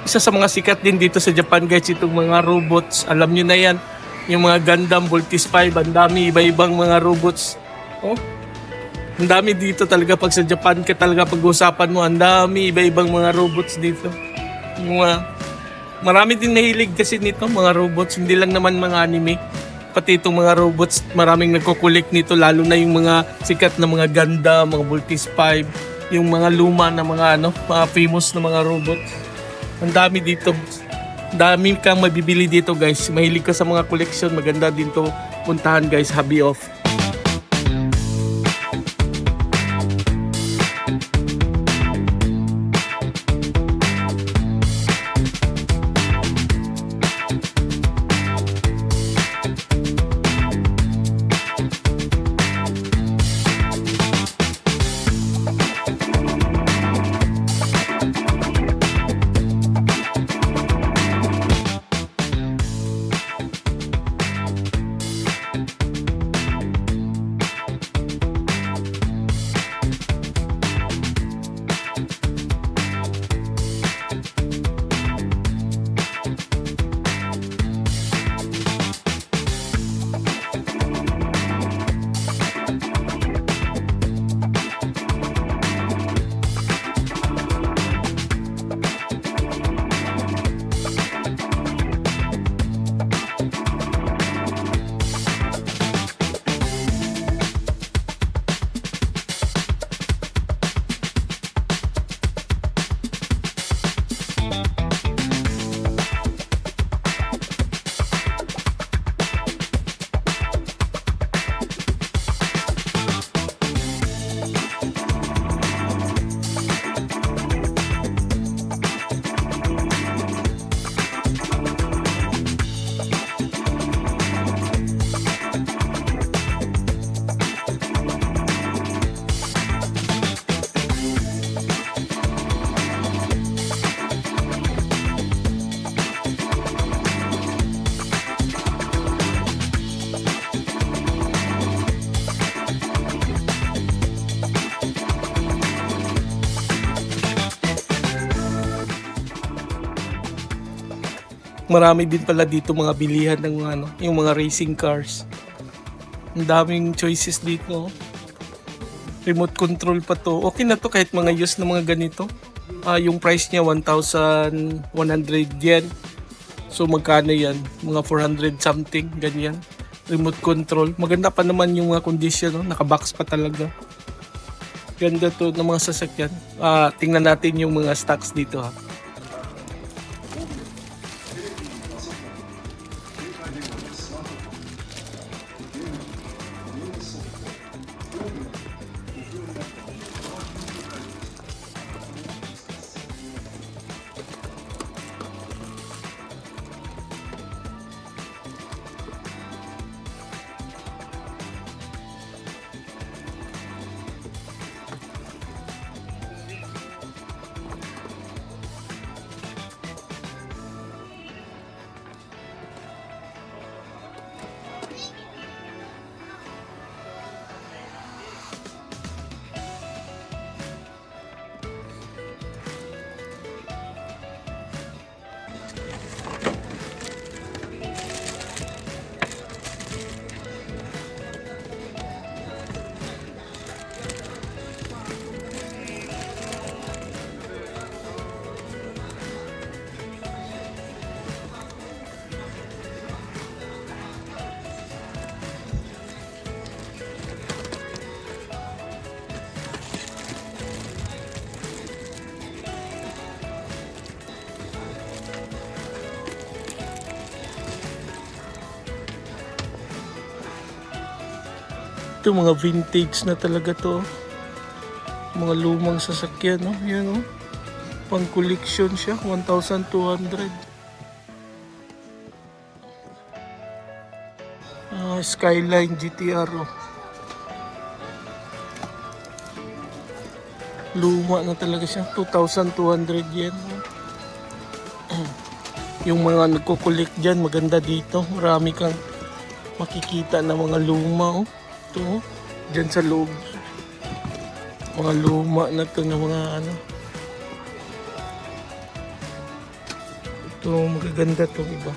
Isa sa mga sikat din dito sa Japan guys, itong mga robots. Alam nyo na yan, yung mga Gundam, Voltis 5, ang dami, iba-ibang mga robots. Oh, ang dami dito talaga pag sa Japan ka talaga pag-usapan mo, ang dami, iba-ibang mga robots dito. Marami din nahilig kasi nito, mga robots, hindi lang naman mga anime. Pati itong mga robots, maraming nagko-collect nito, lalo na yung mga sikat na mga Gundam, mga Voltis 5, yung mga luma na mga mga famous na mga robots. Ang dami dito. Dami kang mabibili dito guys. Mahilig ka sa mga collection, maganda din to puntahan guys, HobbyOff. Marami din pala dito mga bilihan ng yung mga racing cars. Ang daming choices dito. Remote control pa to. Okay na to kahit mga used na mga ganito. Yung price niya 1,100 yen. So magkano yan? Mga 400 something, ganyan. Remote control. Maganda pa naman yung mga condition, no? Nakabox pa talaga. Ganda to ng mga sasakyan. Tingnan natin yung mga stocks dito ha. Ito mga vintage na talaga to. Mga lumang sasakyan, no? Yan, no? Pang collection siya, 1,200. Skyline GTR, oh. Luma na talaga siya, 2,200 yen. Yung mga nagko-collect dyan, maganda dito. Marami kang makikita na mga luma, oh. Ito, dyan sa loob. Mga luma na to na mga Ito, magaganda to, iba.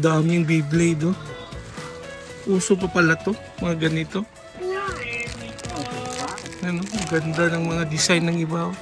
Daming Beyblade, oh. Uso pa pala to, mga ganito. Ano, ganda ng mga design ng iba, oh.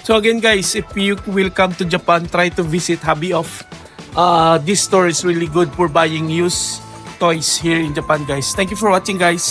So again guys, if you will come to Japan, try to visit HobbyOff. This store is really good for buying used toys here in Japan guys. Thank you for watching guys.